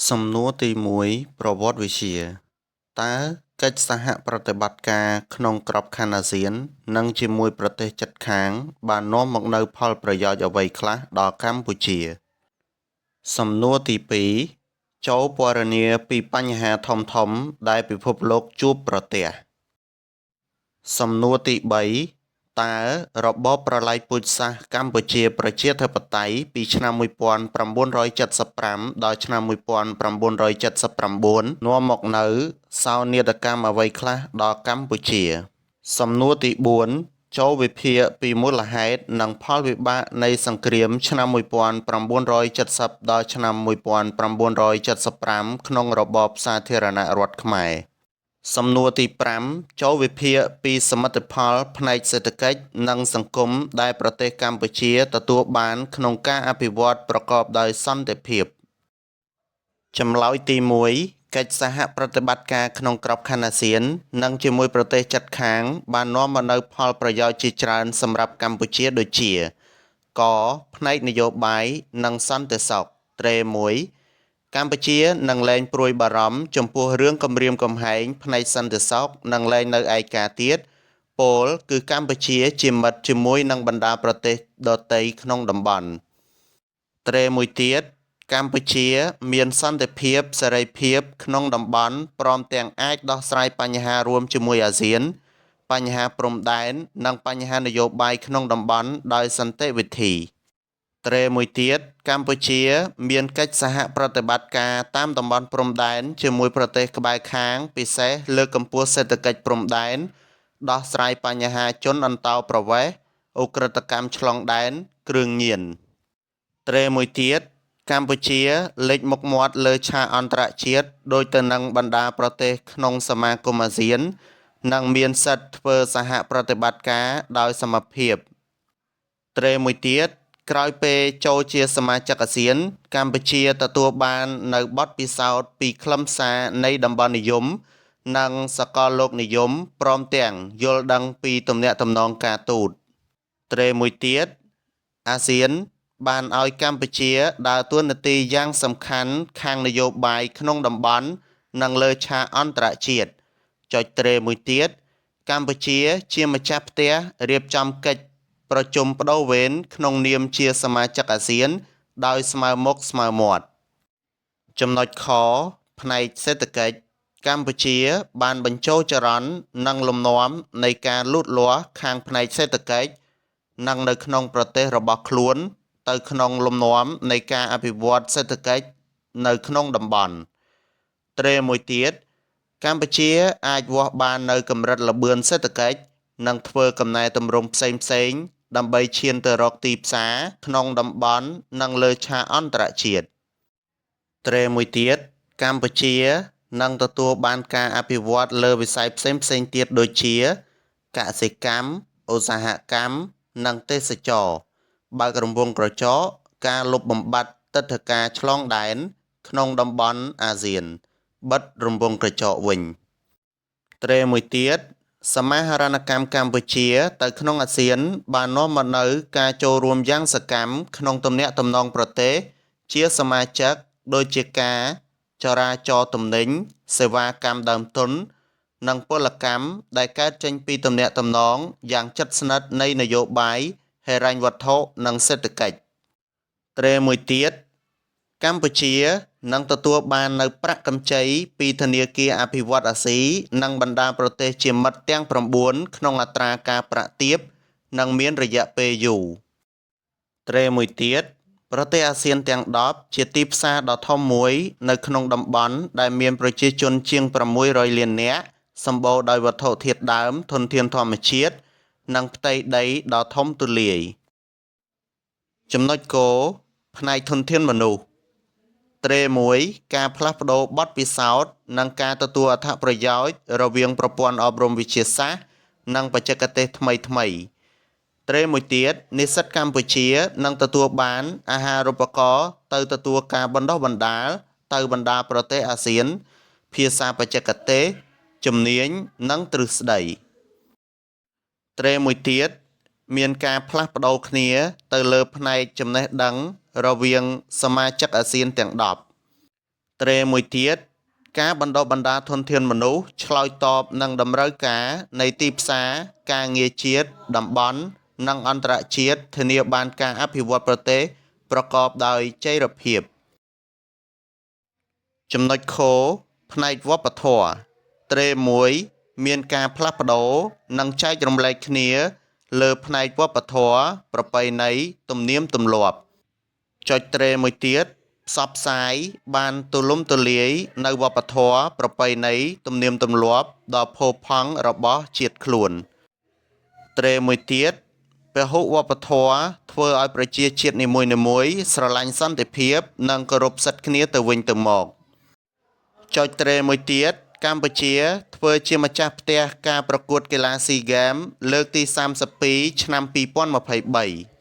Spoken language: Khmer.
សំណួរទី1ប្រវត្តិវិទ្យាតើកិច្ចសហប្រតិបត្តិការក្នុងក្របខ័ណ្ឌអាស៊ាននិងជាមួយប្រទេសជិតខាងបាននាំមកនូវផលប្រយោជន៍អ្វីខ្លះដល់កម្ពុជាសំណួរទី2ចូលពណ៌នាពីបញ្ហាធំៗដែលពិភពលោកជួបប្រទះសំណួរទី3តើរបបប្រល័យពូជសាសន៍កម្ពុជាប្រជាធិបតេយ្យពីឆ្នាំ1975ដល់ឆ្នាំ1979នាំមកនូវសោកនាដកម្មអ្វីខ្លះដល់កម្ពុជាសំណួរទី4ចូលវិភាគពីមូលហេតុនិងផលវិបាកនៃសង្គ្រាមឆ្នាំ1970ដល់ឆ្នាំ1975ក្នុងរបបសាធារណរដ្ឋខ្មែរសំណួរទី5ចូលវិភាគពីសមិទ្ធផលផ្នែកសេដ្ឋកិច្ចនិងសង្គមដែលប្រទេសកម្ពុជាទទួលបានក្នុងការអភិវឌ្ឍប្រកបដោយសន្តិភាពចម្លើយទី1កិច្ចសហប្រតិបត្តិការក្នុងក្របខ័ណ្ឌអាស៊ាននិងជាមួយប្រទេសជិតខាងបាននាំមកនូវផលប្រយោជន៍ជាច្រើនសម្រាប់កម្ពុជាដូចជាកផ្នែកនយោបាយនិងសន្តិសុខត្រេ1កម្ពុជានឹងលែងព្រួយបារម្ភចំពោះរឿងគំរាមកំហែងផ្នែកសន្តិសុខនិងលែងនៅឯកាទៀតពោលគឺកម្ពុជាជាមិត្តជាមួយនឹងបណ្ដាប្រទេសដទៃក្នុងតំបន់ត្រេមួយទៀតកម្ពុជាមានសន្តិភាពសេរីភាពក្នុងតំបន់ព្រមទាំងអាចដោះស្រាយបញ្ហារួមជាមួយអាស៊ានបញ្ហាព្រំដែននិងបញ្ហានយោបាយក្នុងតំបន់ដោយសន្តិវិធីត្រេមួយទៀតកម្ពុជាមានកិច្ចសហប្រតិបត្តិការតាមតំបន់ព្រំដែនជាមួយប្រទេសក្បែរខាងពិសេសលើកកម្ពស់សេដ្ឋកិច្ចព្រំដែនដោះស្រាយបញ្ហាជនអន្តោប្រវេសន៍ឧក្រិដ្ឋកម្មឆ្លងដែនគ្រឿងញៀនត្រេមួយទៀតកម្ពុជាលេចមុខមាត់លើឆាកអន្តរជាតិដោយទៅនឹងបណ្ដាប្រទេសក្នុងសមាគមអាស៊ាននិងមានសិទ្ធិធ្វើសហប្រតិបត្តិការដោយសមភាពត្រេមួយទៀតក្រោយពេលចូលជាសមាជិកអាស៊ានកម្ពុជាទទួលបាននៅបទពិសោធន៍ពីខ្លឹមសារនៃតំបន់និយមនិងសកលលោកនិយមព្រមទាំងយល់ដឹងពីទំនាក់ទំនងការទូតត្រេមួយទៀតអាស៊ានបានឲ្យកម្ពុជាដើរតួនាទីយ៉ាងសំខាន់ខាងនយោបាយក្នុងតំបន់និងលើឆាកអន្តរជាតិចុចត្រេមួយទៀតកម្ពុជាជាម្ចាស់ផ្ទះរៀបចំកិច្ចប្រជុំបដូវវេនក្នុងនាមជាសមាជិកអាស៊ានដោយស្មើមុខស្មើមាត់ចំណុចខផ្នែកសេដ្ឋកិច្ចកម្ពុជាបានបញ្ចូលចរន្តនិងលំនាំនៃការលូតលាស់ខាងផ្នែកសេដ្ឋកិច្ចនិងនៅក្នុងប្រទេសរបស់ខ្លួនទៅក្នុងលំនាំនៃការអភិវឌ្ឍសេដ្ឋកិច្ចនៅក្នុងតំបន់ត្រេមួយទៀតកម្ពុជាអាចវាស់បាននៅកម្រិតល្បឿនសេដ្ឋកិច្ចនិងធ្វើកំណែទម្រង់ផ្សេងៗដើម្បីឈានទៅរកទីផ្សារក្នុងតំបន់និងលើឆាកអន្តរជាតិត្រេមួយទៀតកម្ពុជានឹងទទួលបានការអភិវឌ្ឍលើវិស័យផ្សេងៗទៀតដូចជាកសិកម្មឧស្សាហកម្មនិងទេសចរណ៍បើករង្វង់ក្រចកការលុបបំបាត់ទិដ្ឋាការឆ្លងដែនក្នុងតំបន់អាស៊ានបិទរង្វង់ក្រចកវិញត្រេមួយទៀតសមាហរណកម្មកម្ពុជាទៅក្នុងអាស៊ានបាននាំមកនូវការចូលរួមយ៉ាងសកម្មក្នុងទំនាក់ទំនងប្រទេសជាសមាជិកដូចជាការចរាចរទំនិញសេវាកម្មដើមទុននិងពលកម្មដែលកើតចេញពីទំនាក់ទំនងយ៉ាងជិតស្និទ្ធនៃនយោបាយហិរញ្ញវត្ថុនិងសេដ្ឋកិច្ចត្រេមួយទៀតកម្ពុជានឹងទទួលបាននៅប្រាក់កម្ចីពីធនាគារអភិវឌ្ឍន៍អាស៊ីនិងបណ្ដាប្រទេសជាមិត្តទាំង9ក្នុងអត្រាការប្រាក់ទាបនិងមានរយៈពេលយូរត្រេមួយទៀតប្រទេសអាស៊ានទាំង10ជាទីផ្សារដ៏ធំមួយនៅក្នុងតំបន់ដែលមានប្រជាជនជាង600លាននាក់សម្បូរដោយវត្ថុធាតុដើមធនធានធម្មជាតិនិងផ្ទៃដីដ៏ធំទូលាយចំណុចគោផ្នែកធនធានមនុស្សត្រេមួយការផ្លាស់ប្ដូរបទពិសោធន៍និងការទទួលអត្ថប្រយោជន៍រវាងប្រព័ន្ធអប់រំវិទ្យាសាស្ត្រនិងបច្ចេកទេសថ្មីត្រេមួយទៀតនិស្សិតកម្ពុជានឹងទទួលបានអាហារូបករណ៍ទៅទទួលការបណ្ដុះបណ្ដាលទៅបណ្ដាប្រទេសអាស៊ានភាសាបច្ចេកទេសជំនាញនិងទ្រឹស្ដីត្រេមួយទៀតមានការផ្លាស់ប្ដូរគ្នាទៅលើផ្នែកចំណេះដឹងរវាងសមាជិកអាស៊ានទាំង10 ត្រេមួយទៀតការបណ្ដុះបណ្ដាលធនធានមនុស្សឆ្លើយតបនឹងតម្រូវការនៃទីផ្សារការងារជាតិតំបន់និងអន្តរជាតិធានាបានការអភិវឌ្ឍប្រទេសប្រកបដោយចីរភាពចំណុចខផ្នែកវប្បធម៌ត្រេមួយមានការផ្លាស់ប្ដូរនិងចែករំលែកគ្នាលើផ្នែកវប្បធម៌ប្រពៃណីទំនៀមទម្លាប់ចុចត្រេមួយទៀតផ្សព្វផ្សាយបានទូលំទូលាយនៅវប្បធម៌ប្រពៃណីទំនៀមទម្លាប់ដ៏ផូរផង់របស់ជាតិខ្លួនត្រេមួយទៀតពហុវប្បធម៌ធ្វើឲ្យប្រជាជាតិនីមួយៗស្រឡាញ់សន្តិភាពនិងគោរពសិទ្ធិគ្នាទៅវិញទៅមកចុចត្រេមួយទៀតកម្ពុជាធ្វើជាម្ចាស់ផ្ទះការប្រកួតកីឡាស៊ីហ្គេមលើកទី32ឆ្នាំ2023